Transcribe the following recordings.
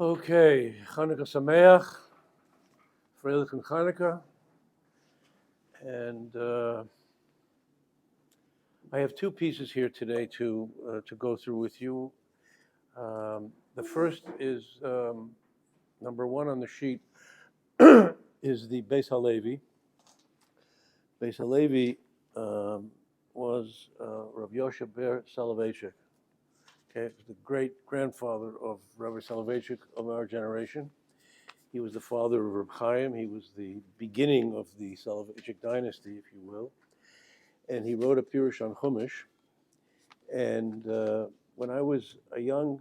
Okay, Chanukah Sameach, Freilich and Chanukah, and I have two pieces here today to go through with you. The first is number one on the sheet is the Beis Halevi. Beis Halevi was Rav Yoshe Ber Soloveitchik. Okay, the great grandfather of Rabbi Soloveitchik of our generation. He was the father of Reb Chaim. He was the beginning of the Soloveitchik dynasty, if you will. And he wrote a Pirush on Chumash. And when I was a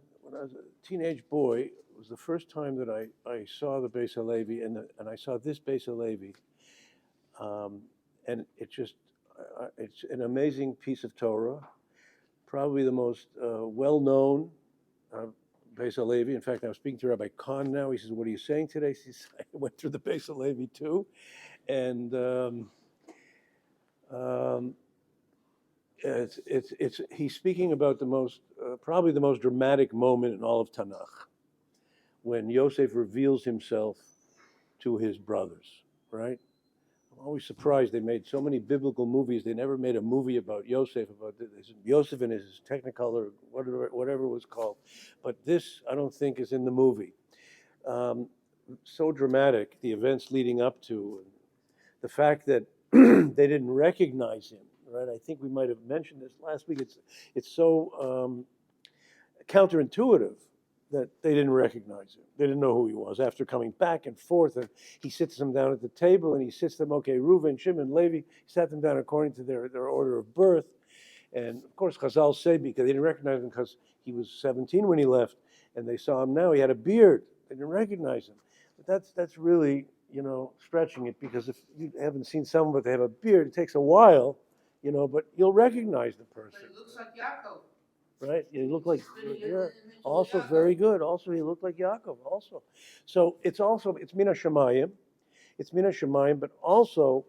teenage boy, it was the first time that I saw the Beis Halevi, and I saw this Beis Halevi. And it's an amazing piece of Torah, probably the most well-known Beis Halevi. In fact, I was speaking to Rabbi Kahn now. He says, "What are you saying today?" He says, "I went through the Beis Halevi too," and he's speaking about the most, probably the most dramatic moment in all of Tanakh, when Yosef reveals himself to his brothers. Right? I'm always surprised they made so many biblical movies. They never made a movie about Yosef, about Yosef and his Technicolor, whatever it was called. But this, I don't think, is in the movie. So dramatic, the events leading up to, and the fact that they didn't recognize him. Right? I think we might have mentioned this last week. It's so counterintuitive that they didn't recognize him. They didn't know who he was. After coming back and forth, and he sits them down at the table, and he sits them, okay, Reuven, Shimon, Levi, he sat them down according to their order of birth. And of course, Chazal say, because they didn't recognize him because he was 17 when he left, and they saw him now, he had a beard. They didn't recognize him. But that's really, stretching it, because if you haven't seen someone but they have a beard, it takes a while, but you'll recognize the person. But it looks like Yaakov. Right? He looked like, yeah, also very good. Also, he looked like Yaakov also. So it's Mina Shemayim. It's Mina Shemayim, but also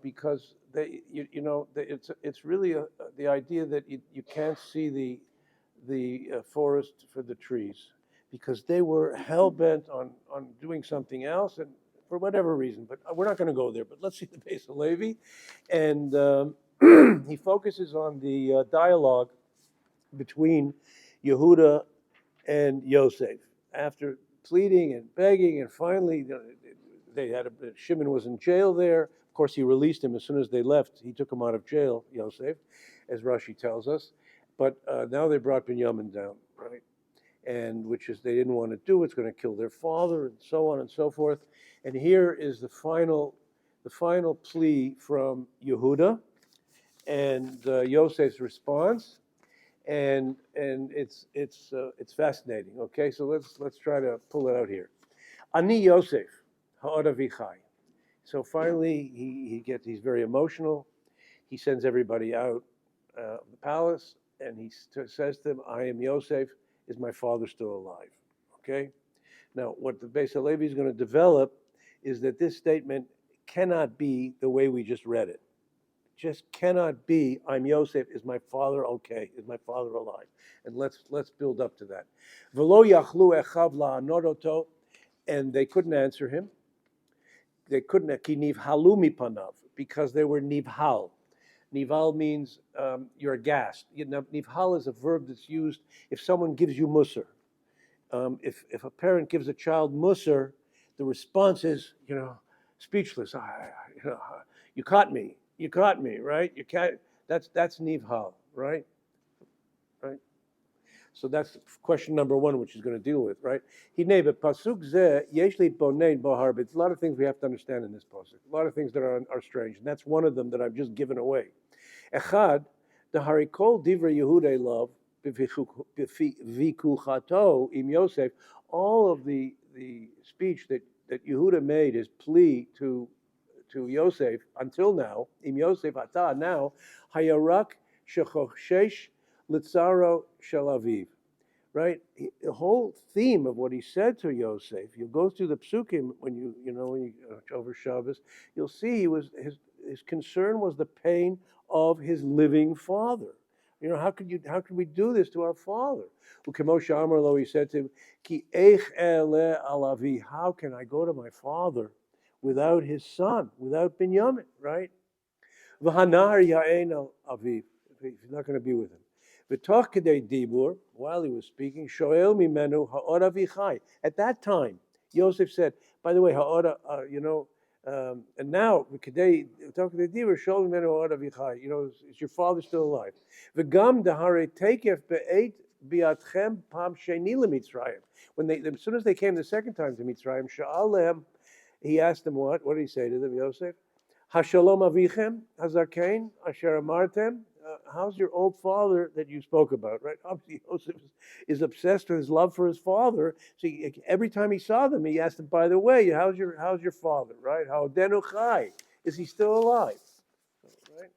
because it's really the idea that you can't see the forest for the trees, because they were hell-bent on doing something else, and for whatever reason, but we're not going to go there. But let's see the Beis Halevi. And he focuses on the dialogue between Yehuda and Yosef. After pleading and begging, and finally Shimon was in jail there. Of course, he released him as soon as they left. He took him out of jail, Yosef, as Rashi tells us. But now they brought Binyamin down, right? And which is they didn't want to do. It's going to kill their father, and so on and so forth. And here is the final plea from Yehuda and Yosef's response. And it's fascinating. Okay, so let's try to pull it out here. Ani Yosef ha'odavichai. So finally, he's very emotional. He sends everybody out of the palace, and he says to them, "I am Yosef. Is my father still alive?" Okay. Now, what the Beis Halevi is going to develop is that this statement cannot be the way we just read it. Just cannot be, "I'm Yosef, is my father okay? Is my father alive?" And let's build up to that. V'lo yachlu echav la'anod oto, and they couldn't answer him. They couldn't, ki nivhalu mipanav, because they were nivhal. Nivhal means you're aghast. Nivhal is a verb that's used if someone gives you musar. If a parent gives a child musar, the response is, speechless. You caught me. You caught me, right? You can't. That's nivhal, right? Right. So that's question number one, which he's going to deal with, right? Hinei pasuk zeh yeshli bonein bohar. It's a lot of things we have to understand in this pasuk. A lot of things that are strange, and that's one of them that I've just given away. Echad the harikol divrei Yehuda love vikuchato im Yosef. All of the speech that Yehuda made, his plea to Yosef until now, im Yosef ata now, hayarak shechoshesh litzaro shel aviv, right? The whole theme of what he said to Yosef, you'll go through the psukim when you over Shabbos, you'll see his concern was the pain of his living father. How could we do this to our father? Ukemosha Amar Lo, he said to him, Ki eich ele alavi, how can I go to my father without his son, without Binyamin, right? V'hanar ya'en al aviv, he's not going to be with him. V'toch kedei dibur, while he was speaking, shoel mimenu ha'od avichai. At that time, Yosef said, by the way, ha'od, and now, kedei dibur, shoel mimenu ha'od avichai. Is your father still alive? V'gam dahare tekef be'et biatchem pam sheni leMitzrayim. As soon as they came the second time to Mitzrayim, sha'alem, he asked them what? What did he say to them, Yosef? Hashalom avichem hazarkein asher amartem. How's your old father that you spoke about, right? Obviously, Joseph is obsessed with his love for his father. So every time he saw them, he asked them, by the way, how's your father, right? How denu chai? Is he still alive? Right?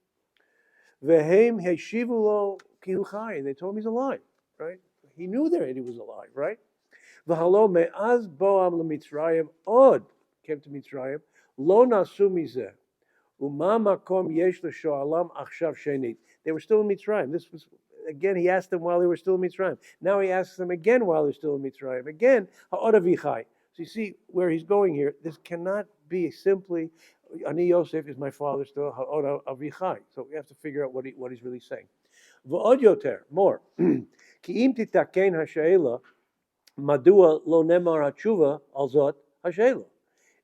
Vehem heshivu lo ki hu chai, and they told him he's alive, right? He knew that he was alive, right? V'halo me'az boam leMitzrayim od, came to Mitzrayim, lo nasu mizeh. They were still in Mitzrayim. This was, again, he asked them while they were still in Mitzrayim. Now he asks them again while they're still in Mitzrayim. Again, ha'od avichai. So you see where he's going here. This cannot be simply, Ani Yosef is my father still, ha'od avichai. So we have to figure out what he's really saying. V'od yoter, more. Ki im titaken ha'she'ela, madua lo nemar ha'tshuva al zot ha'she'ela.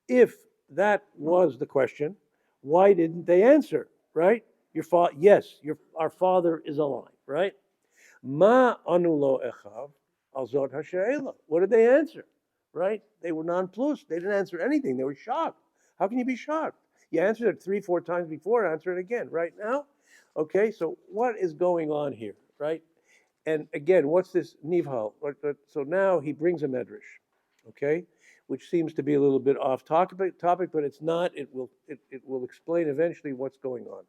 If that was the question, why didn't they answer, right? Yes, our father is alive, right? Ma anu lo echav al zot ha'she'ela. What did they answer, right? They were nonplussed. They didn't answer anything. They were shocked. How can you be shocked? You answered it 3-4 times before, answer it again right now. Okay, so what is going on here, right? And again, what's this nivhal? So now he brings a medrash, okay? Which seems to be a little bit off topic, but it's not. It will explain eventually what's going on.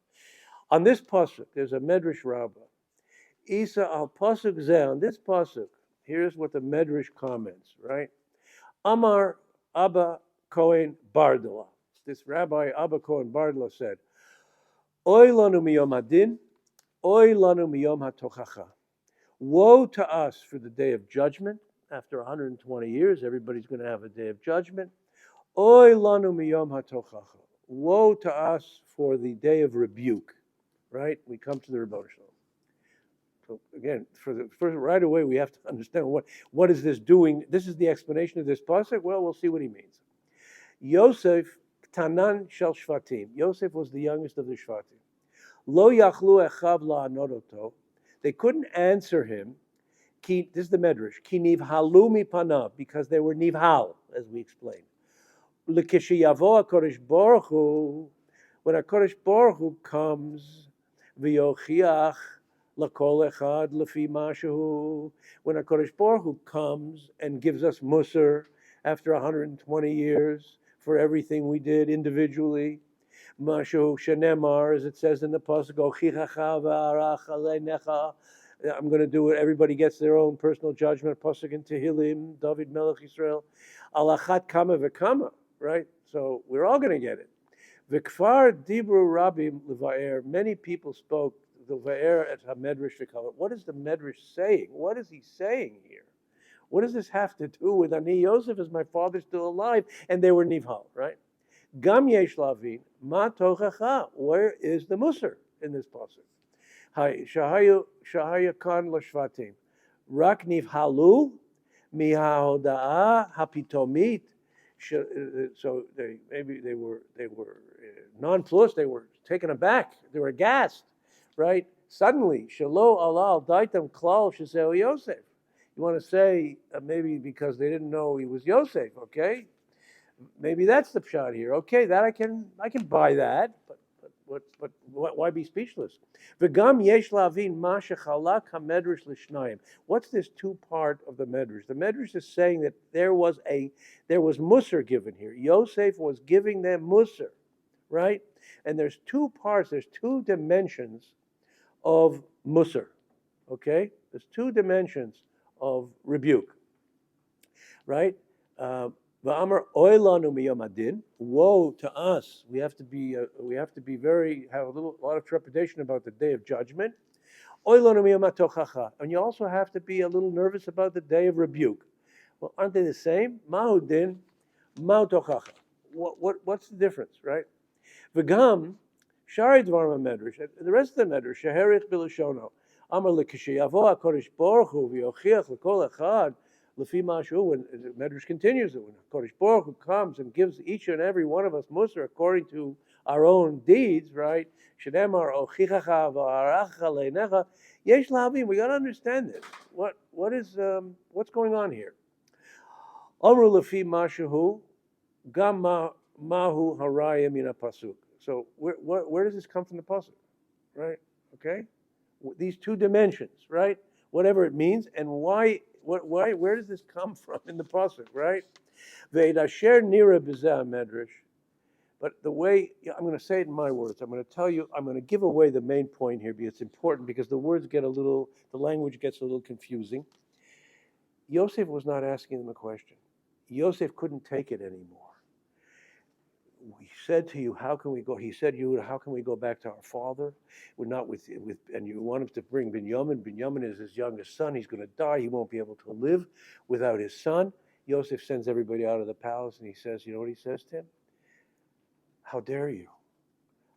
On this pasuk, there's a medrash rabbah. Isa al pasuk zeh. On this pasuk, here's what the medrash comments. Right, Amar Abba Cohen Bardala. This Rabbi Abba Cohen Bardala said, "Oy lanu miyom hadin, oy lanu miyom hatochacha." Woe to us for the day of judgment. After 120 years, everybody's going to have a day of judgment. Oy lanu miyom hatochacha. Woe to us for the day of rebuke. Right? We come to the Rebbe. So again, right away, we have to understand what is this doing. This is the explanation of this pasuk. Well, we'll see what he means. Yosef tanan shel shvatim. Yosef was the youngest of the shvatim. Lo yachlu echav la'anodoto. They couldn't answer him. This is the medrash. Ki nivhalu mipanav, because they were nivhal, as we explained. L'kishi yavo HaKadosh Baruch Hu, when HaKadosh Baruch Hu comes, v'yochiach l'kol echad lefi mashu. When HaKadosh Baruch Hu comes and gives us musar after 120 years for everything we did individually, mashu shenemar, as it says in the pasuk, ochichacha v'arach aleinecha. I'm going to do it. Everybody gets their own personal judgment. Pasuk in Tehillim, David Melech Yisrael, alachat kama v'kama, right? So we're all going to get it. V'kfar dibru rabim levaer. Many people spoke the vaer at hamedrash v'kala. What is the medrash saying? What is he saying here? What does this have to do with Ani Yosef? Is my father still alive? And they were nivhal, right? Gam yesh lavin ma tochacha. Where is the musar in this pasuk? Shahayu kan l'shvatim. Rak nivhalu mihahodaa hapitomit. So they were nonplussed. They were taken aback. They were aghast, right? Suddenly, shelo alal daitam klal sheseu Yosef. You want to say maybe because they didn't know he was Yosef, okay? Maybe that's the pshat here. Okay, that I can buy that, but why be speechless? V'gam yesh lavin ma shechalak hamedrash l'shnayim. What's this two-part of the medrash? The medrash is saying that there was musar given here. Yosef was giving them musar, right? And there's two parts. There's two dimensions of musar. Okay, there's two dimensions of rebuke, right? V'amar oilanu miyom hadin. Woe to us! We have to be have a lot of trepidation about the day of judgment. And you also have to be a little nervous about the day of rebuke. Well, aren't they the same? Mahu din, mahu tochacha. What's the difference, right? V'gam, shari dvarim medrash. The rest of the medrash, sheherich b'lashono. Amar l'kishiyavo HaKadosh Baruch Hu v'yochiach l'kol echad l'fi mashu. When the medrash continues, when HaKadosh Baruch Hu comes and gives each and every one of us musar according to our own deeds, right? Shedemar ochichacha v'aracha leinecha. Yesh lahavim. We got to understand this. What's going on here? Amru l'fi mashu gam mahu haraya min pasuk. So where does this come from the pasuk, right? Okay, these two dimensions, right? Whatever it means, and why? Where does this come from in the pasuk, right? Ve'edasher nira b'zeh medrash. But the way I'm going to say it in my words, I'm going to tell you, I'm going to give away the main point here because it's important because the language gets a little confusing. Yosef was not asking them a question. Yosef couldn't take it anymore. We said to you, how can we go? He said, how can we go back to our father? We're not with, and you want him to bring Binyamin. Binyamin is his youngest son. He's going to die. He won't be able to live without his son. Yosef sends everybody out of the palace, and he says, you know what he says to him? How dare you?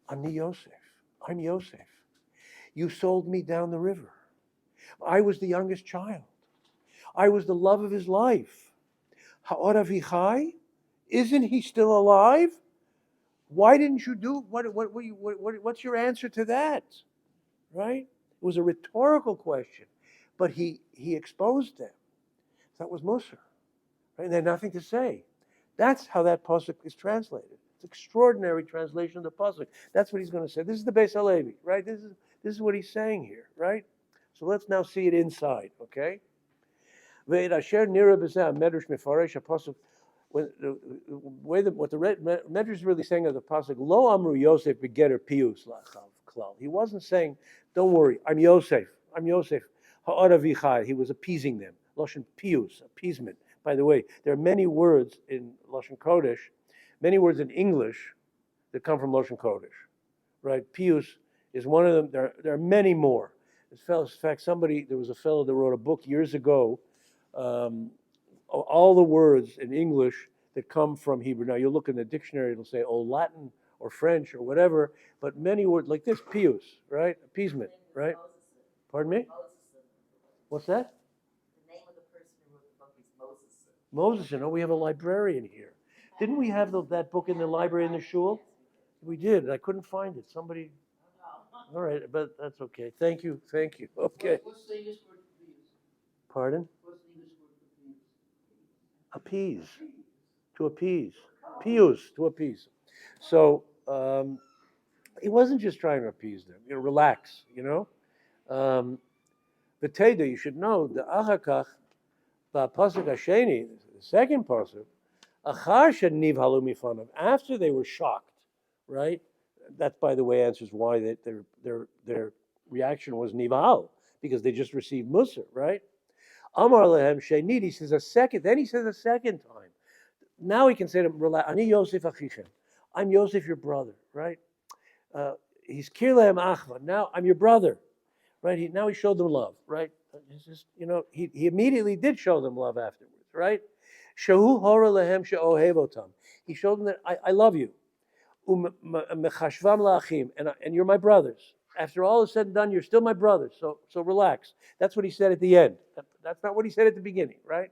Ani Yosef. I'm Yosef. You sold me down the river. I was the youngest child. I was the love of his life. Ha'od avichai? Isn't he still alive? Why didn't you do what's your answer to that? Right? It was a rhetorical question, but he exposed them. That was Musar. Right? And they had nothing to say. That's how that pasuk is translated. It's an extraordinary translation of the pasuk. That's what he's going to say. This is the Beis Halevi, right? This is what he's saying here, right? So let's now see it inside, okay? Ve'edasher nira b'zeh medrash mefaresh pasuk. What the Medrash is really saying of the pasuk, Lo Amru Yosef begetter pius lachav klal. He wasn't saying, don't worry, I'm Yosef. Ha'od avichai. He was appeasing them. Lashon pius, appeasement. By the way, there are many words in Lashon Kodesh, many words in English that come from Lashon Kodesh. Right? Pius is one of them. There are many more. In fact, there was a fellow that wrote a book years ago. All the words in English that come from Hebrew. Now you look in the dictionary, it'll say, Latin or French or whatever, but many words like this, pius, right? Appeasement, right? Pardon me? What's that? The name of the person who wrote the book is Moses. Moses, we have a librarian here. Didn't we have that book in the library in the shul? We did. I couldn't find it. Somebody. All right, but that's okay. Thank you. Okay. What's the English word for pious? Pardon? What's the English word for pious? Appease. To appease. Pius, to appease. So he wasn't just trying to appease them. Relax, V'teda, you should know, the achakach, pasuk hasheni, the second pasuk, achar shenivhalu mifanam, after they were shocked, right? That, by the way, answers why their reaction was nivhal, because they just received musar, right? Amar lehem shenid, he says a second time. Now he can say to him, Ani Yosef achichem, I'm Yosef, your brother, right? He's kirlehem achva, now I'm your brother, right? Now he showed them love, right? It's just, he immediately did show them love afterwards, right? Shahu hora lehem she'ohevotam. He showed them that I love you. Mechashvam la'achim, and you're my brothers. After all is said and done, you're still my brothers. So relax. That's what he said at the end. That's not what he said at the beginning, right?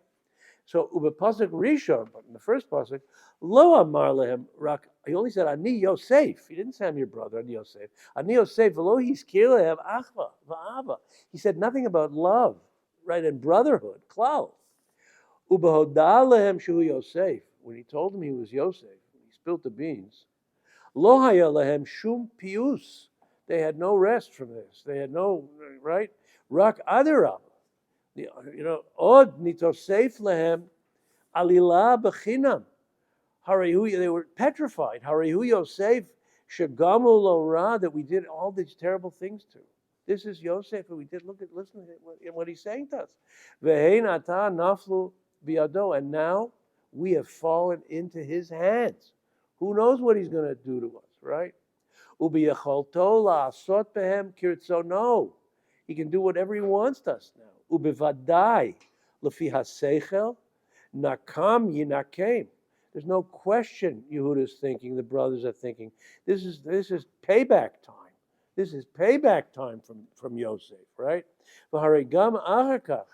So pasuk rishon, but in the first pasuk, lo amar lehem rak. He only said ani Yosef. He didn't say I'm your brother, ani Yosef. Ani Yosef v'lo hiskir lehem achva v'ava. He said nothing about love, right, and brotherhood. Klal. Ubehodah lehem shu Yosef. When he told them he was Yosef, he spilled the beans. Lo haya lehem shum pius. They had no rest from this. They had no, right? Rak adirab. Od nitosef lehem alila bechinam. They were petrified. Harihu Yosef shegamu lo ra, that we did all these terrible things to. This is Yosef, and listen to what he's saying to us. Vehein ata naflu biado, and now we have fallen into his hands. Who knows what he's going to do to us, right? Ubiyacholto la'asot behem kirtzono. He can do whatever he wants to us now. Ubivadai lefi haseichel nakam yinakem. There's no question Yehuda's thinking, the brothers are thinking, this is payback time. This is payback time from Yosef, right? V'haregam achakach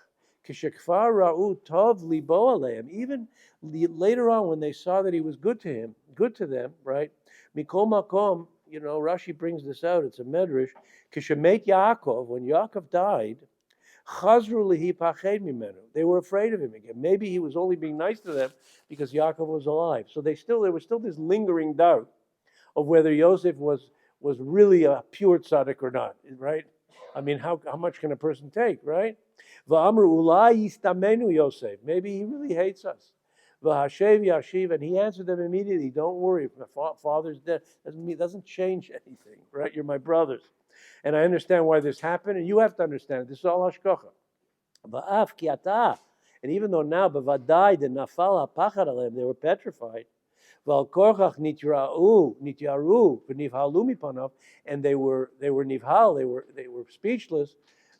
kishekfar ra'u tov libo aleim. Even later on, when they saw that he was good to them, right? Mikol makom, Rashi brings this out. It's a medrash. Kishemet Yaakov, when Yaakov died, chazru lihi pached mimenu. They were afraid of him again. Maybe he was only being nice to them because Yaakov was alive. So there was still this lingering doubt of whether Yosef was really a pure tzaddik or not, right? I mean, how much can a person take, right? V'amru ulai yistamenu Yosef. Maybe he really hates us. V'hashev yashiv, and he answered them immediately. Don't worry, if my father's dead, doesn't change anything, right? You're my brothers, and I understand why this happened, and you have to understand. This is all hashkacha. Va'af ki ata, and even though now b'vadai the nafal hapachad aleim, they were petrified. Val korchach nityaru v'nivhalu mipanav, and they were nivhal, they were speechless.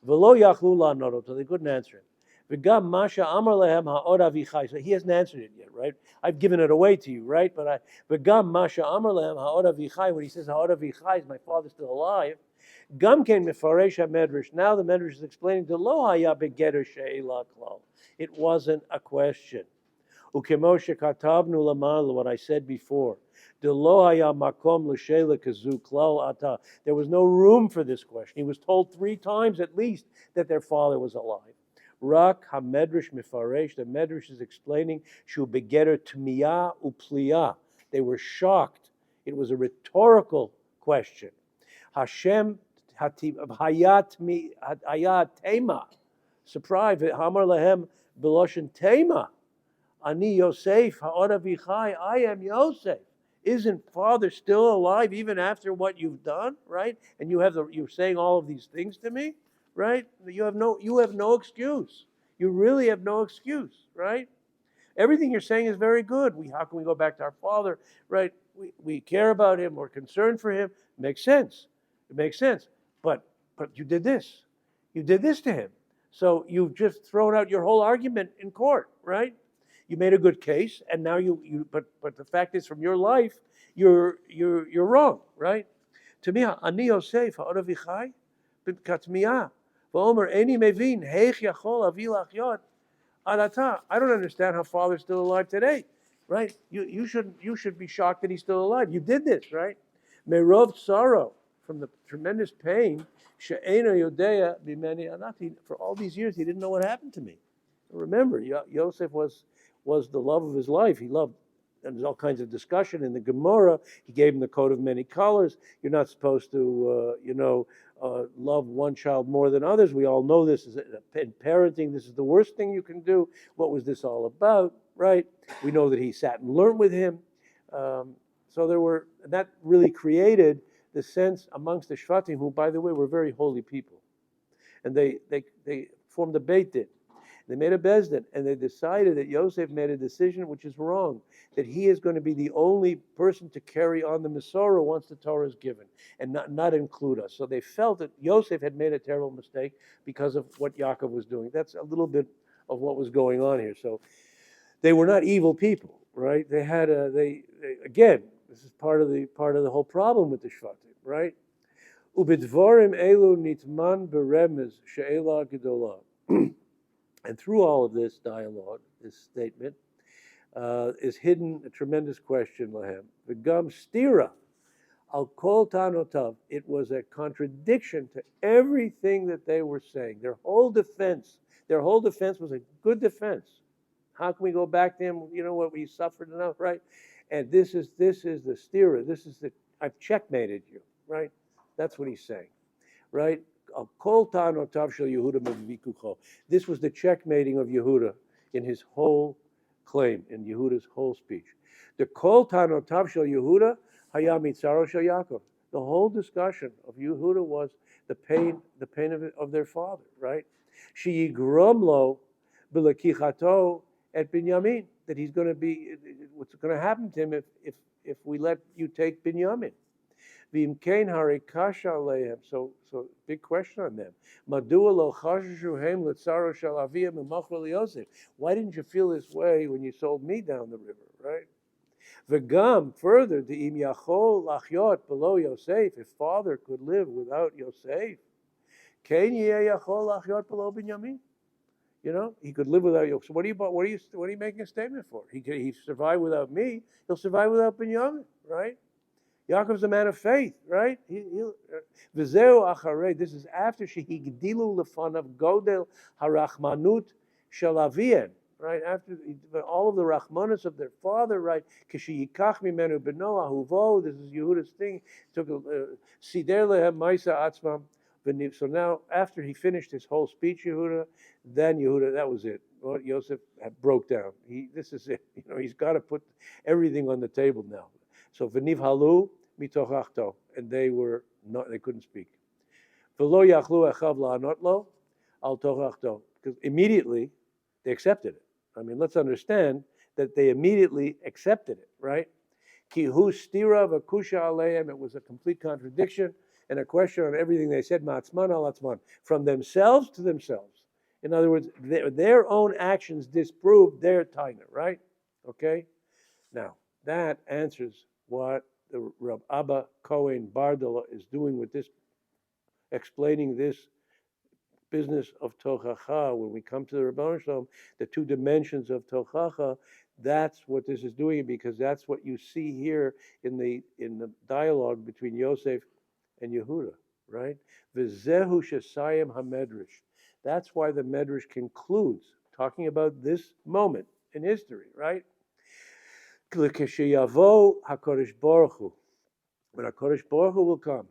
V'lo yachlu la'anot, so they couldn't answer him. V'gam masha amar lehem ha'od avichai, so he hasn't answered it yet, right? I've given it away to you, right? But v'gam masha amar lehem ha'od avichai, when he says ha'od avichai, is my father still alive? Gam ken mefaresh ha'medrash. Now the medrash is explaining the lo haya begeder she'ela klal. It wasn't a question. Ukemoshe katabnu lamal, what I said before. De lo haya makom l'sheila kazu klal ata. There was no room for this question. He was told 3 times at least that their father was alive. Rak hamedrash mifaresh. The medrash is explaining shu begeder tmiya upliya. They were shocked. It was a rhetorical question. Hashem hayat tema. Surprise. Hamar lehem beloshen tema. Ani Yosef ha'od avichai. I am Yosef. Isn't father still alive even after what you've done, right? And you're saying all of these things to me, right? You have no excuse. You really have no excuse, right? Everything you're saying is very good. How can we go back to our father, right? We care about him. We're concerned for him. Makes sense. It makes sense. But you did this. You did this to him. So you've just thrown out your whole argument in court, right? You made a good case, and now but the fact is, from your life, you're wrong, right? Tamiya ani Yosef ha'od avichai b'katmiya v'omer eni mevin heich yachol avi lachyot adata. I don't understand how father's still alive today, right? You should be shocked that he's still alive. You did this, right? Merov sorrow, from the tremendous pain. She'ena yodea b'meni anati. For all these years, he didn't know what happened to me. Remember, Yosef was the love of his life. He loved, and there's all kinds of discussion in the Gemara. He gave him the coat of many colors. You're not supposed to, love one child more than others. We all know this. In parenting, this is the worst thing you can do. What was this all about, right? We know that he sat and learned with him. So that really created the sense amongst the Shvatim, who, by the way, were very holy people. And they formed a Beit Din. They made a Bezdin, and they decided that Yosef made a decision which is wrong, that he is going to be the only person to carry on the Masorah once the Torah is given, and not include us. So they felt that Yosef had made a terrible mistake because of what Yaakov was doing. That's a little bit of what was going on here. So they were not evil people, right? They had again, this is part of the whole problem with the Shvatim, right? Ubidvorim elu nitman beremez she'ela gedolah. And through all of this dialogue, this statement, is hidden a tremendous question, lahem. V'gam stira al kol tanotav. It was a contradiction to everything that they were saying. Their whole defense was a good defense. How can we go back to him? You know what, we suffered enough, right? And this is the stira. I've checkmated you, right? That's what he's saying, right? This was the checkmating of Yehuda in his whole claim, in Yehuda's whole speech. The kol tanotav shel Yehuda haya mitzaro shel Yaakov. The whole discussion of Yehuda was the pain of their father, right? Sheyigrom lo b'lekichato et Binyamin. That what's going to happen to him if we let you take Binyamin. V'im kein hari kasha aleihem. So big question on them. Madua lo chashashu hem letzaro shel aviyah memachra liyosef. Why didn't you feel this way when you sold me down the river, right? V'gam, further, the im yachol lachyot below Yosef, if father could live without Yosef, kein yeh yachol lachyot below Binyamin. You know, he could live without Yosef. So what are you making a statement for? He survived without me. He'll survive without Binyamin, right? Yaakov's a man of faith, right? V'zeu acharei. This is after shehigdilu lefanav godel harachmanut shel avien, right? After all of the rachmanos of their father, right? K'sheyikach mimenu beno ahuvo. This is Yehuda's thing. Took sider lehem ma'isa atzmam. So now, after he finished his whole speech, then Yehuda, that was it. Well, Yosef broke down. This is it. You know, he's got to put everything on the table now. So v'niv halu mitochachto, and they couldn't speak. V'lo yachlu echav la'anot lo al tochachto, because immediately they accepted it. I mean, let's understand that they immediately accepted it, right? Ki hu stira v'kusha aleim. It was a complete contradiction and a question on everything they said. Ma'atzman al atzman, from themselves to themselves. In other words, their own actions disproved their taina, right? Okay. Now that answers what the Rab Abba Cohen Bardala is doing with this, explaining this business of Tochacha. When we come to the Rebbeinu Shalom, the two dimensions of Tochacha, that's what this is doing, because that's what you see here in the dialogue between Yosef and Yehuda, right? V'zehu shesayim hamedrash. That's why the Medrash concludes talking about this moment in history, right? L'kesheyavo HaKadosh Baruch Hu, when HaKadosh Baruch Hu will come,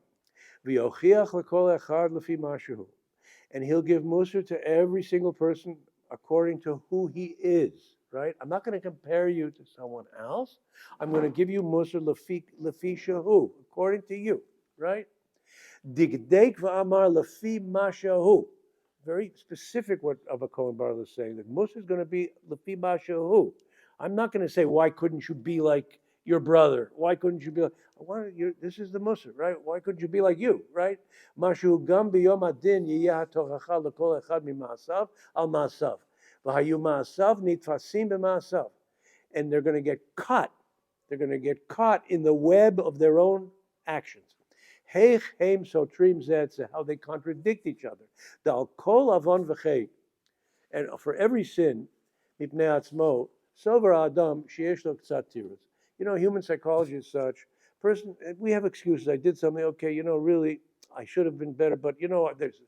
v'yochiach l'kol echad lefi mashehu, and he'll give Musar to every single person according to who he is, right? I'm not going to compare you to someone else. I'm going to give you Musar lefi shehu, according to you, right? Digdek v'amar lefi mashehu. Very specific what Abba Cohen Baruch is saying, that Musar is going to be lefi mashehu. I'm not going to say, why couldn't you be like your brother? Why couldn't you be like, this is the Musar, right? Why couldn't you be like you, right? Mashu gam biyom adin yiyah tochacha l'kol echad mima'asav al ma'asav. V'hayu ma'asav nitfasim b'ma'asav. And they're going to get caught. They're going to get caught in the web of their own actions. Heich heim sotrim zeh, how they contradict each other. Dal kol avon v'chei. And for every sin, mipnei atzmo, sover adam sheyesh lo k'tzat tirus. You know, human psychology is such. We have excuses. I did something. Okay, you know, really, I should have been better. But you know, there's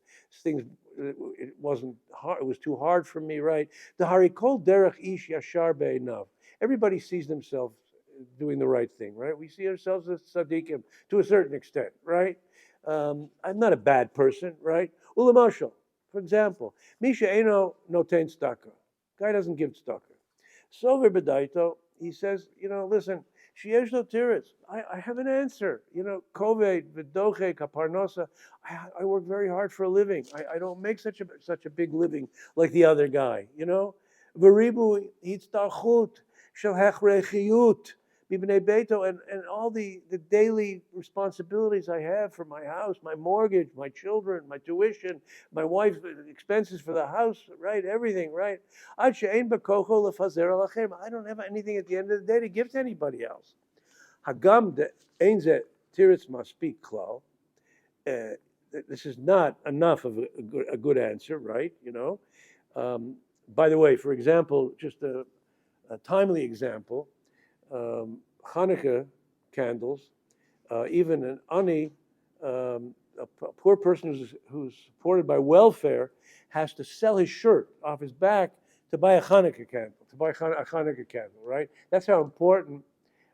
things. It wasn't hard. It was too hard for me, right? The harikol derech ish yashar be'einav. Everybody sees themselves doing the right thing, right? We see ourselves as tzaddikim to a certain extent, right? I'm not a bad person, right? Ulamashal, for example, Misha Eno noten tzedakah. Guy doesn't give tzedakah. Sover b'daito, he says, you know, listen, sheyesh lo tiritz. I have an answer. You know, koved v'doche kaparnosa. I work very hard for a living. I don't make such a big living like the other guy. You know, v'ribu hitztachut shel hechrechiyut. And all the daily responsibilities I have for my house, my mortgage, my children, my tuition, my wife's expenses for the house, right? Everything, right? I don't have anything at the end of the day to give to anybody else. Hagam de einze tiritz must be klal. This is not enough of a good answer, right? You know. By the way, for example, just a timely example. Hanukkah candles, even an ani, a poor person who's supported by welfare, has to sell his shirt off his back to buy a Hanukkah candle, right? That's how important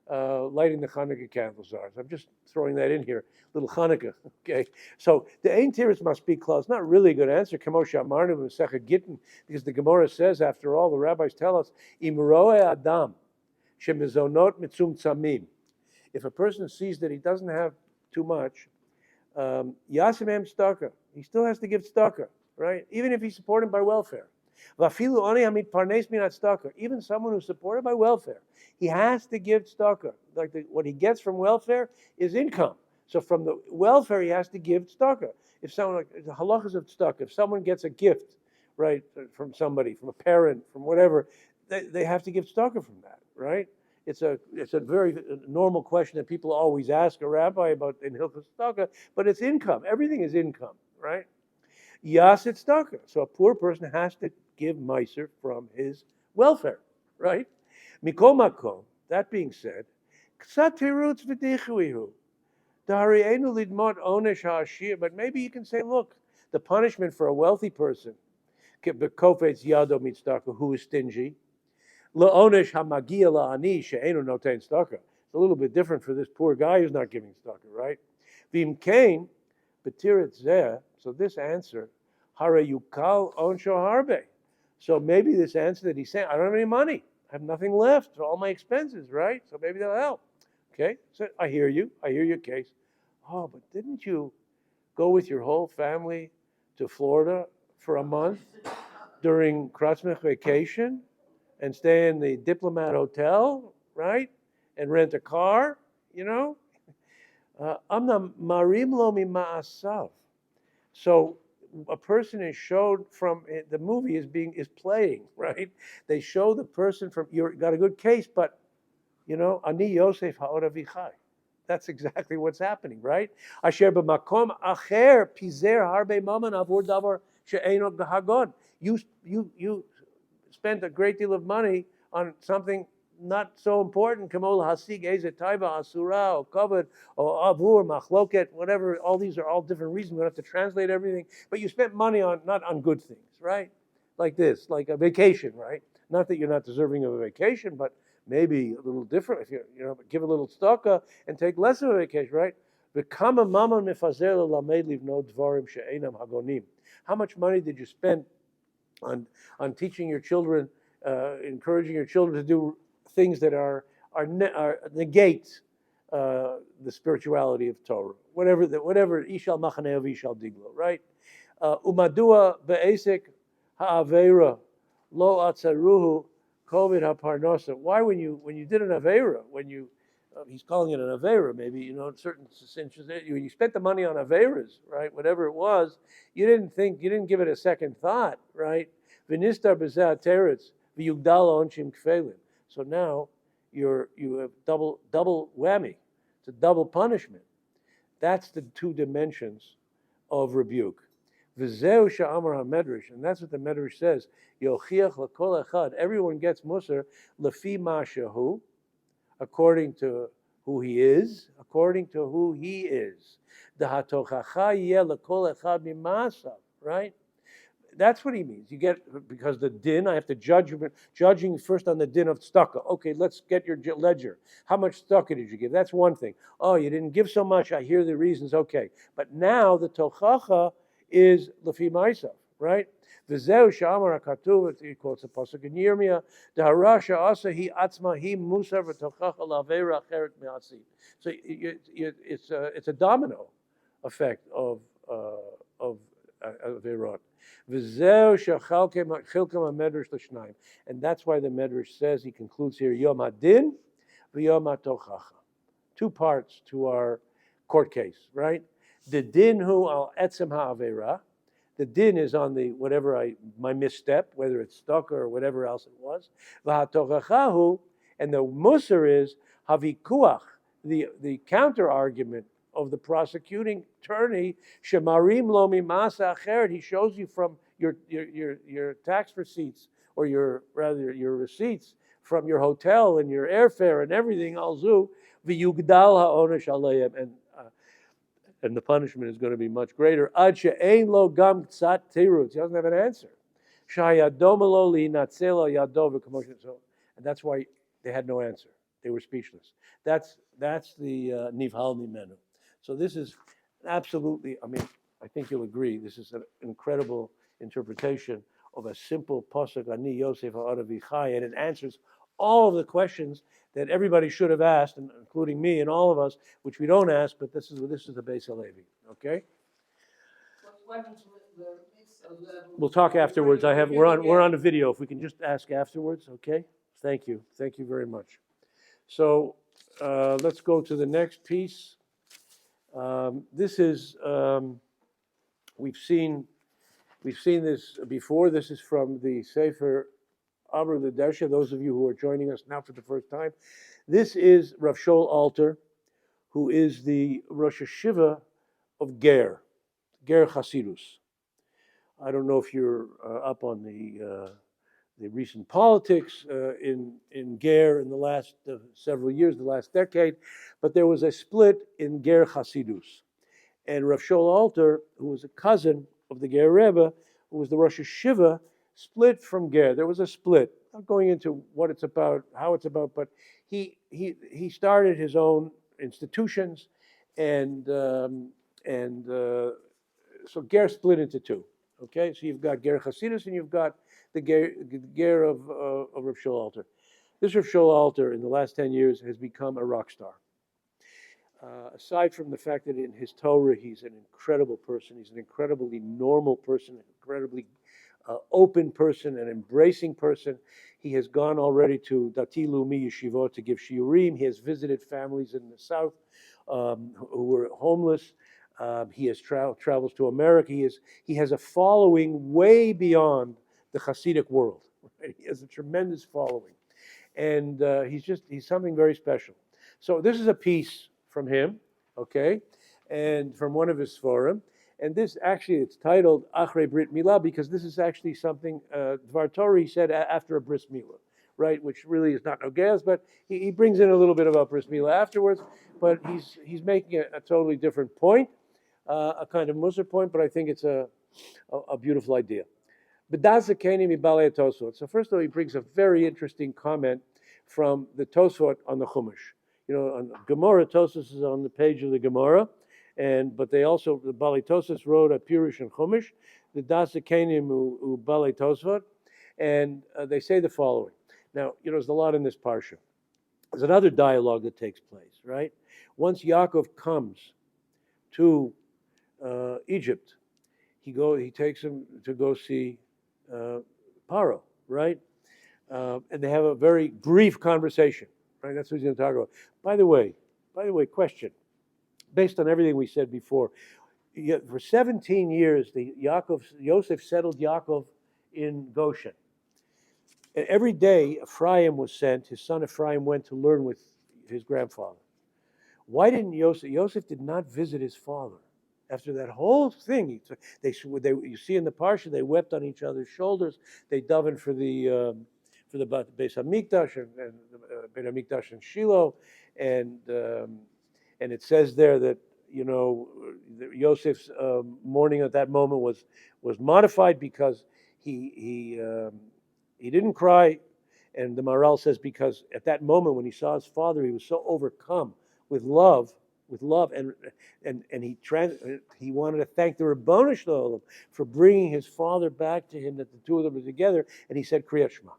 lighting the Hanukkah candles are. So I'm just throwing that in here, little Hanukkah, okay? So the Ein Tiris must be closed. Not really a good answer, Kamo Shamarnu Masechet Gittin, because the Gemara says, after all, the rabbis tell us, Imroe Adam, Shemizonot mitzum tzamim. If a person sees that he doesn't have too much, yasimem tzedakah. He still has to give tzedakah, right? Even if he's supported by welfare. Vafilu ani hamit parnes minat tzedakah. Even someone who's supported by welfare, he has to give tzedakah. Like what he gets from welfare is income. So from the welfare, he has to give tzedakah. If someone, like the halachas of tzedakah, if someone gets a gift, right, from somebody, from a parent, from whatever, they have to give tzedakah from that, right? It's a very normal question that people always ask a rabbi about in Hilchos tzedakah, but it's income. Everything is income, right? Yasit tzedakah. So a poor person has to give meiser from his welfare, right? Mikol makom. That being said, ksat tirutz v'dichuihu. Daharienu lidmot onesh ha'ashir. But maybe you can say, look, the punishment for a wealthy person, bekofetz yado mitzdaka, who is stingy, la'onesh ha'magia la'ani she'enu notein tzedakah. It's a little bit different for this poor guy who's not giving tzedakah, right? V'im kain b'tiret zeh. So this answer, hare yukal onsho harbe. So maybe this answer that he's saying, I don't have any money. I have nothing left for all my expenses, right? So maybe that'll help. Okay, so I hear you. I hear your case. Oh, but didn't you go with your whole family to Florida for a month during Kratzmich vacation and stay in the Diplomat Hotel, right? And rent a car, you know? Amna marim lo mima'asav. So a person is showed from the movie is playing, right? They show the person from you got a good case, but you know, ani Yosef ha'oravichai. That's exactly what's happening, right? Asher b'makom acher pizer harbe maman avur davar she'eno hagon. You spent a great deal of money on something not so important. Kamol hasig eze taiba asura or covered or avur machloket, whatever. All these are all different reasons. We don't have to translate everything, but you spent money on not on good things, right? Like this, like a vacation, right? Not that you're not deserving of a vacation, but maybe a little different if you give a little tzedakah and take less of a vacation, right? How much money did you spend on teaching your children, encouraging your children to do things that negate the spirituality of Torah? Whatever ishal machaneh ishal diglo, right? Umadua be'esek ha'avera lo atzaruhu COVID haparnosa. Why, when you did an avera, he's calling it an avera, maybe certain when you spent the money on averas, right? Whatever it was, you didn't give it a second thought, right? V'nistar b'zeh teretz v'yugdal onshim kfelin. So now you have double whammy. It's a double punishment. That's the two dimensions of rebuke. V'zeu sha'amar ha-medrash, and that's what the medrash says. Yochiach l'kol echad. Everyone gets musar lefi ma'shahu, according to who he is. According to who he is. Dehatochacha yeh l'kol echad mima'asav. Right? That's what he means. You get, because the din, I have to judging first on the din of tzedakah. Okay, let's get your ledger. How much tzedakah did you give? That's one thing. Oh, you didn't give so much. I hear the reasons. Okay, but now the tochacha is lefi ma'asav, right? V'zeu sha'amar ha'katuv, he quotes a pasuk in Yirmiyah, dehara she'asa hi atzma hi musar v'tochacha la'avera acheret me'asid. So it's a domino effect of averot. V'zeu she'chalkem ha'medrash l'shnayim, and that's why the medrash says, he concludes here, yom hadin v'yom ha'tochacha. Two parts to our court case, right? The din hu al etzem ha'avera. The din is on the my misstep, whether it's stuck or whatever else it was. V'hatochachahu, and the musar is havikuach, the counter argument of the prosecuting attorney. Shemarim lo mimasa acheret. He shows you from your tax receipts, or your receipts from your hotel and your airfare and everything. Alzu v'yugdal ha'onesh aleihem, and the punishment is going to be much greater. Ad she'ein lo gam tzat tirutz. He doesn't have an answer. Shayadom lo li'natzelo yado v'kamoshin. So, and that's why they had no answer. They were speechless. That's the nivhal mimenu. So this is absolutely, I think you'll agree, this is an incredible interpretation of a simple pasuk, Ani Yosef ha'aravichai, and it answers all of the questions that everybody should have asked, including me and all of us, which we don't ask, but this is the Beis Halevi. Okay? What happens with the mix of level? We'll talk afterwards. We're on the video. If we can just ask afterwards, okay? Thank you very much. So let's go to the next piece. This is we've seen this before. This is from the Sefer Amr L'Desha. Those of you who are joining us now for the first time, this is Rav Shaul Alter, who is the Rosh Hashiva of Ger Chasidus. I don't know if you're up on the recent politics in Ger in the last several years, the last decade, but there was a split in Ger Chasidus. And Rav Shaul Alter, who was a cousin of the Ger Rebbe, who was the Rosh Hashiva, split from Ger. There was a split. Not going into what it's about, how it's about, but he started his own institutions, and so Ger split into two. Okay, so you've got Ger Chasidus and you've got the Ger of Rav Shaul Alter. This Rav Shaul Alter in the last 10 years has become a rock star. Aside from the fact that in his Torah he's an incredible person, he's an incredibly normal person, an incredibly open person, an embracing person. He has gone already to Dati Leumi Yeshivot to give shiurim. He has visited families in the south who were homeless. He has travels to America. He has a following way beyond the Hasidic world. Right? He has a tremendous following, and he's something very special. So this is a piece from him, okay, and from one of his forum. And this actually, it's titled Achrei Brit Milah, because this is actually something Dvar Torah he said after a bris milah, right? Which really is not nogeas, but he brings in a little bit about bris milah afterwards. But he's making a totally different point, a kind of Musar point. But I think it's a beautiful idea. So first of all, he brings a very interesting comment from the Tosfot on the Chumash. You know, on Gemara, Tosfos is on the page of the Gemara. But they also, the Bali Tosfos wrote a Pirush and Chumash, the Das Kenim u Bali Tosfot, and they say the following. Now, you know, there's a lot in this parsha. There's another dialogue that takes place, right? Once Yaakov comes to Egypt, he takes him to go see Paro, right? And they have a very brief conversation, right? That's what he's going to talk about. By the way, question. Based on everything we said before, for 17 years, Yosef settled Yaakov in Goshen. And every day, Ephraim was sent. His son Ephraim went to learn with his grandfather. Why didn't Yosef did not visit his father? After that whole thing, you see in the Parsha, they wept on each other's shoulders. They davened for the Beis Hamikdash and Beis Hamikdash and Shiloh, and it says there that, you know, Yosef's mourning at that moment was modified because he didn't cry, and the Maharal says because at that moment when he saw his father, he was so overcome with love, and he wanted to thank the Ribono Shel Olam for bringing his father back to him, that the two of them were together, and he said Kriyat Shema.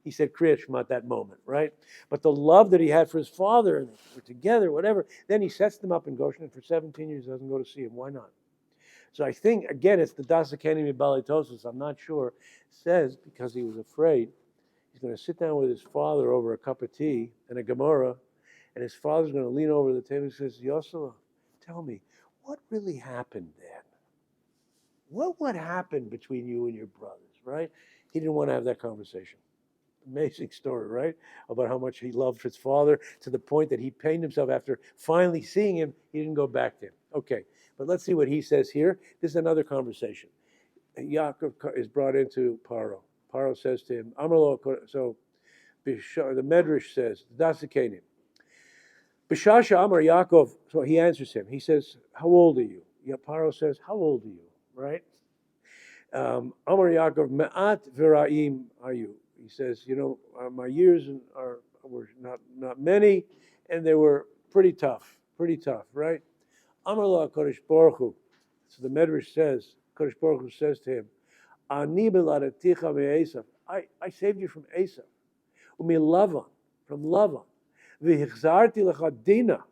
He said Kriyat Shema at that moment, right? But the love that he had for his father, and they were together, whatever, then he sets them up in Goshen, and for 17 years doesn't go to see him. Why not? So I think, again, it's the Das Kenim Bali Tosfos, I'm not sure, says because he was afraid, he's going to sit down with his father over a cup of tea and a Gemara, and his father's going to lean over the table and says, Yosef, tell me, what really happened then? What happened between you and your brothers, right? He didn't want to have that conversation. Amazing story, right? About how much he loved his father to the point that he pained himself after finally seeing him, he didn't go back to him. Okay, but let's see what he says here. This is another conversation. Yaakov is brought into Paro. Paro says to him, Amrlo, so the Medrash says, Dasikenim. B'shasha Amar Yaakov, so he answers him. He says, how old are you? Paro says, how old are you, right? Amar Yaakov, Me'at v'ra'im are you? He says, you know, my years were not many, and they were pretty tough, right? Amar la Kodesh Baruch Hu. So the Medrash says, Kodesh Baruch Hu says to him, Ani beladaticha me'esav. I saved you from Esav. Umi Lavan, from Lavan. V'hichzarti lecha Dina.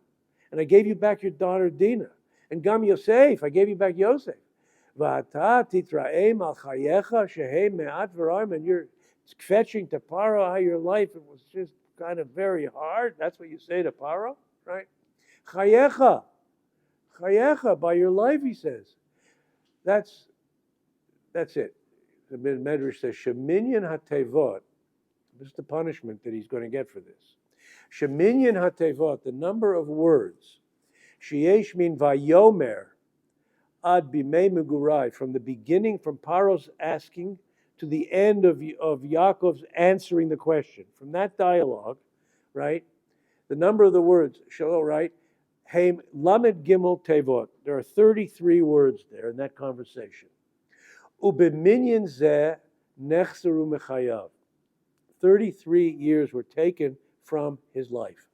And I gave you back your daughter Dina. And Gam Yosef, I gave you back Yosef. V'ata titraem al chayecha shehei me'at v'ra'im. And you're fetching to Paro how your life, it was just kind of very hard. That's what you say to Paro, right? Chayecha. Chayecha, by your life, he says. That's it. The Medrash says, Sheminyan HaTevot. This is the punishment that he's going to get for this. Sheminyan HaTevot, the number of words. Sheyesh min vayomer ad bimei megurai, from the beginning, from Paro's asking to the end of Yaakov's answering the question. From that dialogue, right? The number of the words, right? Haim lamed gimel tevot. There are 33 words there in that conversation. Ubeminyan zeh nechseru mechayav. 33 years were taken from his life.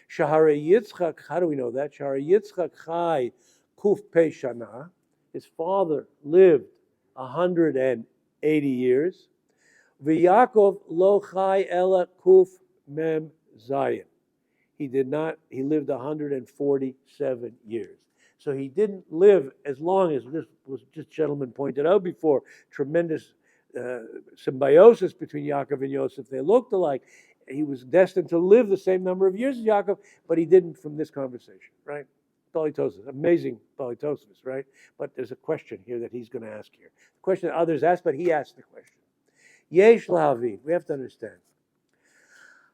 Shahare Yitzchak, how do we know that? Shahare Yitzchak chai kuf pei shana. His father lived 180 years. V'Yakov lo chai ela kuf mem zayin. He lived 147 years. So he didn't live as long as this was just gentleman pointed out before. Tremendous symbiosis between Yaakov and Yosef. They looked alike. He was destined to live the same number of years as Yaakov, but he didn't from this conversation, right? Politosis, amazing politosis, right? But there's a question here that he's going to ask here. The question that others ask, but he asked the question. Yesh lahavin, we have to understand.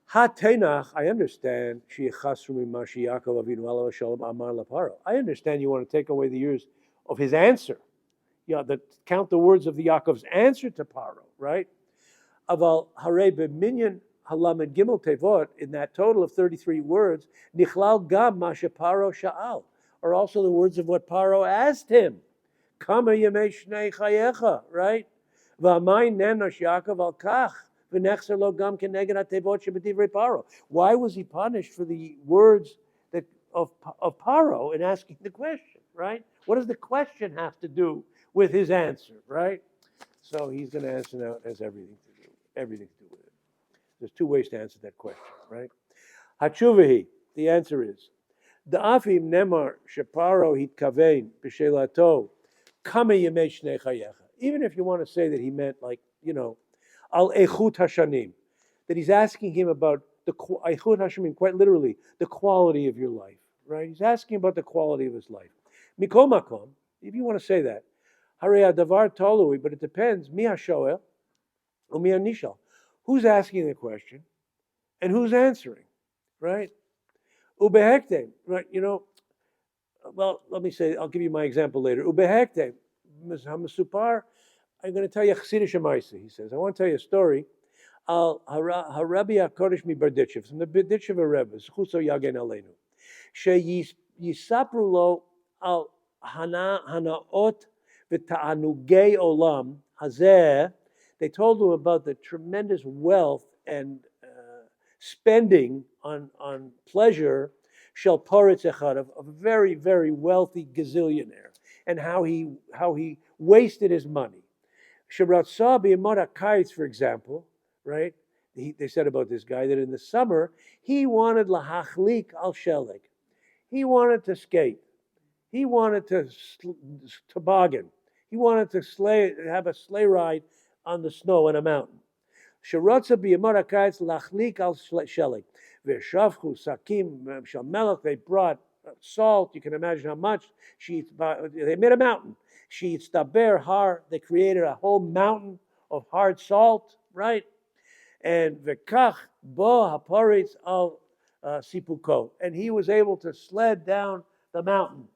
Ha-tenach, I understand. I understand you want to take away the years of his answer. Count the words of the Yaakov's answer to Paro, right? Aval harei b'minyan halamed gimel tevot, in that total of 33 words, nichlal gam ma sheparo sha'al, are also the words of what Paro asked him. Kama yemei shnei chayecha, right? V'amay nenosh Yaakov al kach. Why was he punished for the words of Paro in asking the question, right? What does the question have to do with his answer, right? So he's going to answer now. It has everything to do with it. There's two ways to answer that question, right? Hatshuvahi, the answer is, Da'afim nemar sheparo hitkavein b'shelato kama yemei shnei chayecha. Even if you want to say that he meant al echut hashanim, that he's asking him about the echut hashanim, quite literally, the quality of your life, right? He's asking about the quality of his life. Mikol makom, if you want to say that, harei adavar tolui, but it depends. Mi hashoel or mi hanishal. Who's asking the question and who's answering, right? Ubehektem, right? Well, let me say, I'll give you my example later. Ubehektem, hamasupar. I'm going to tell you Chassidish Amaisa, he says. I want to tell you a story. Rabbi HaKodesh mi Berditchev, from the Berditchev Rebbe, Zchuso Yagen Aleinu. Yisapru lo al hanaot v'ta'anugei olam hazeh. They told him about the tremendous wealth and spending on pleasure, shel poretz echad, of a very, very wealthy gazillionaire, and how he wasted his money. Shabratsa b'yamot ha'kayitz, for example, right? They said about this guy that in the summer he wanted lahachlik al shelik. He wanted to skate. He wanted to toboggan. He wanted to have a sleigh ride on the snow in a mountain. Shabratsa b'yamot ha'kayitz lachlik al shelik. V'shavchu sakim shel melech. They brought salt. You can imagine how much. They made a mountain. She'itstaber har, they created a whole mountain of hard salt, right? And v'kach bo haparitz al sipuko, and he was able to sled down the mountain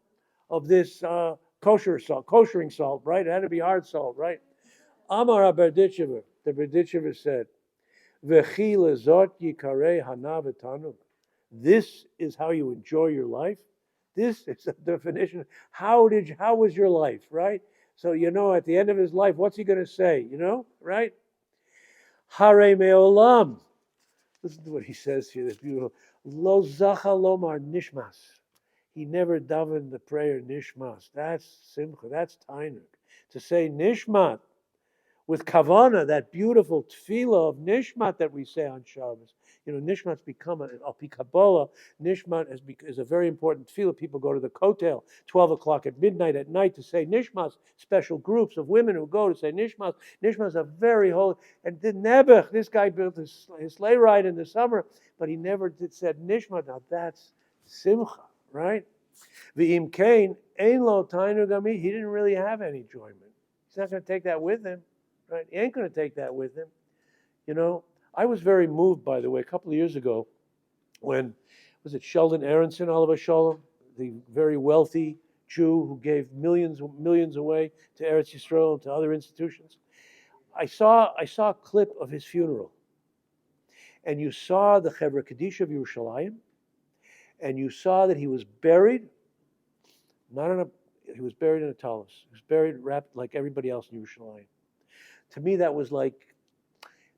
of this koshering salt, right? It had to be hard salt, right? Amar Berditchever, the Berditchever said, v'chi lezot yikarei hana v'tanug. This is how you enjoy your life. This is the definition. How was your life, right? So, at the end of his life, what's he going to say, right? Hare me'olam. Listen to what he says here, that's beautiful. Lo zacha lomar nishmas. He never davened the prayer nishmas. That's simcha, that's tainuk. To say nishmat with kavana, that beautiful tefillah of nishmat that we say on Shabbos. Nishmat's become al pi Kabbalah. Nishmat is a very important tefillah. People go to the kotel 12 o'clock at midnight at night to say nishmas. Special groups of women who go to say nishmas. Nishmas are very holy. And the Nebuch, this guy built his sleigh ride in the summer, but he never said nishmat. Now that's simcha, right? V'im kain ein lo tainug ami. He didn't really have any enjoyment. He's not going to take that with him, right? He ain't going to take that with him. You know, I was very moved, by the way, a couple of years ago when, was it Sheldon Aronson, Oliver Sholem, the very wealthy Jew who gave millions away to Eretz Yisrael and to other institutions. I saw a clip of his funeral, and you saw the Chevra Kadisha of Yerushalayim, and you saw that he was buried, he was buried in a talus. He was buried wrapped like everybody else in Yerushalayim. To me, that was like,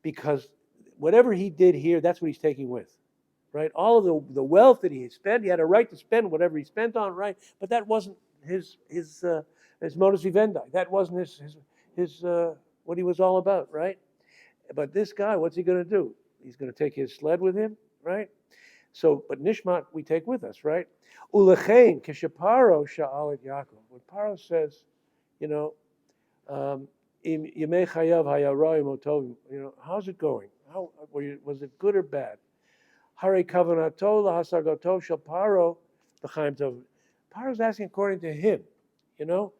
because whatever he did here, that's what he's taking with, right? All of the wealth that he had spent, he had a right to spend whatever he spent on, right? But that wasn't his modus vivendi. That wasn't his what he was all about, right? But this guy, what's he going to do? He's going to take his sled with him, right? So, but Nishmat we take with us, right? Ulechein keshaparo sha'al et Yaakov. When Paro says, you know, Yemei chayav hayaroim otovim, you know, how's it going? How was it good or bad? Hare kavanato lahasagotov shel Paro b'chaim tovim. Paro's asking according to him, you know.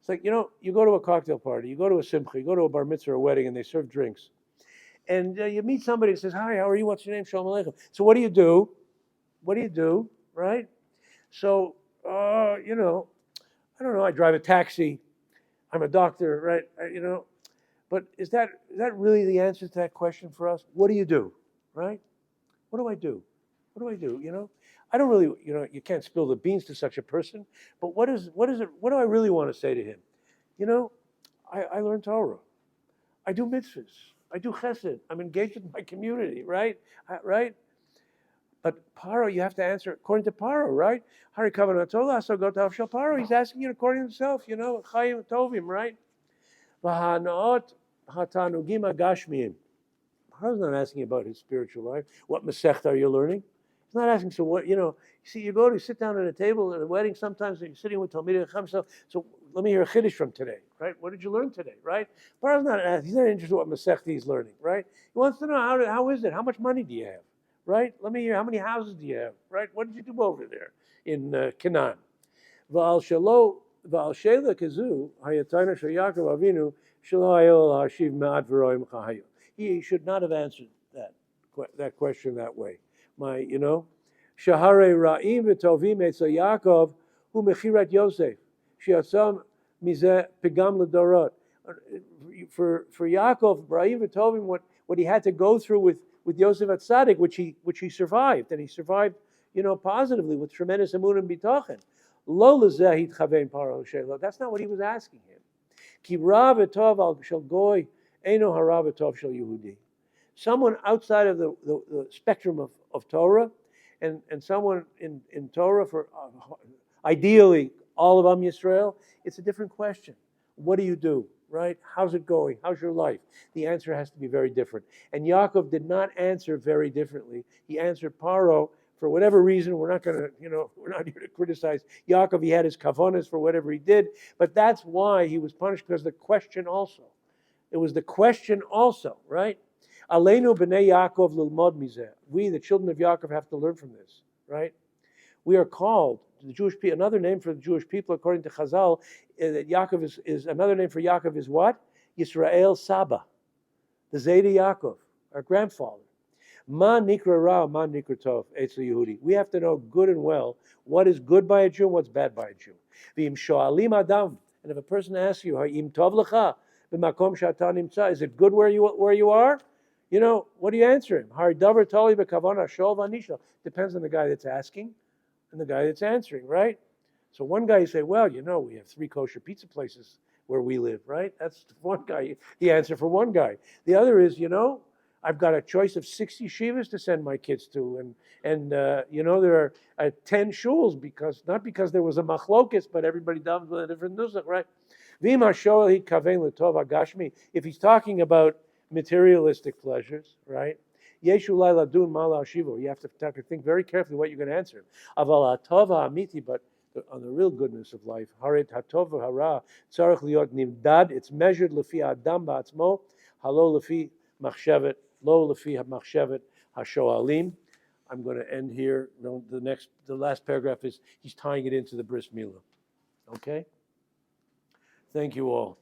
It's like, you know, you go to a cocktail party, you go to a simcha, you go to a bar mitzvah or a wedding, and they serve drinks. And you meet somebody and says, hi, how are you? What's your name? Shalom Aleichem. So what do you do? What do you do, right? So, you know, I don't know, I drive a taxi. I'm a doctor, right? You know, but is that really the answer to that question for us? What do you do, right? What do I do? What do I do, you know? I don't really, you know, you can't spill the beans to such a person, but what do I really want to say to him? You know, I learn Torah. I do mitzvahs. I do chesed. I'm engaged with my community, right? Right? But Paro, you have to answer according to Paro, right? Hari kavanatola so go to shel Paro. He's asking you according to himself, you know, chayim tovim, right? V'hanaot hatanugim agashmiyim. Paro's not asking about his spiritual life. What masechta are you learning? He's not asking, so what, you know, you see, you go to sit down at a table at a wedding sometimes, and you're sitting with Talmidei Chacham, so let me hear a chiddush from today, right? What did you learn today, right? Paro's not asking, he's not interested in what masechta he's learning, right? He wants to know, how is it? How much money do you have, right? Let me hear, how many houses do you have, right? What did you do over there in Canaan? V'al shelo, v'al shela kazu, hayatayna shel Yaakov Avinu, shelo hayol hashiv ma'at v'roim chahayu. He should not have answered that question that way. You know, Shahare Ra'im v'Tovim Etzel Yaakov Hu Mechirat Yosef She'atzam Mizeh Pegam L'Dorot. For Yaakov, Ra'im v'Tovim, what he had to go through with Yosef at Tzaddik, which he survived, and he survived, you know, positively with tremendous emunah and bitochen. Lo l'zeh hitchavein Paro Shelo. That's not what he was asking him. Ki Rav v'Tov al Shel Goy Eino Harav v'Tov Shel Yehudi. Someone outside of the spectrum of Torah, and someone in Torah for ideally all of OUIsrael, it's a different question. What do you do, right? How's it going? How's your life? The answer has to be very different. And Yaakov did not answer very differently. He answered Paro for whatever reason. We're not going to, you know, we're not here to criticize Yaakov. He had his kavanas for whatever he did, but that's why he was punished, because the question also. It was the question also, right? Aleinu b'nei Yaakov lilmod mizeh. We, the children of Yaakov, have to learn from this, right? We are called, the Jewish people, another name for the Jewish people, according to Chazal, that Yaakov is another name for Yaakov is what? Yisrael Saba, the Zayda Yaakov, our grandfather. Ma nikra ra, ma nikra tov, etzel Yehudi. We have to know good and well what is good by a Jew and what's bad by a Jew. V'im shoalim adam, and if a person asks you, ha'im tov lecha, b'makom she'ata nimtza, is it good where you are? You know, what do you answer him? Depends on the guy that's asking and the guy that's answering, right? So one guy you say, well, you know, we have 3 kosher pizza places where we live, right? That's one guy, the answer for one guy. The other is, you know, I've got a choice of 6 yeshivas to send my kids to, and you know, there are 10 shuls, not because there was a machlokis, but everybody does with a different nusach, right? If he's talking about materialistic pleasures, right? Yeshu laila dun mala shivo. You have to think very carefully what you're going to answer. Aval hatova amiti, but on the real goodness of life, haret hatova hara tzarich liot nimdad. It's measured lefi adam ba'atzmo, halo lefi machshevet, lo lefi machshevet hashoalim. I'm going to end here. No, the last paragraph is he's tying it into the bris milah. Okay? Thank you all.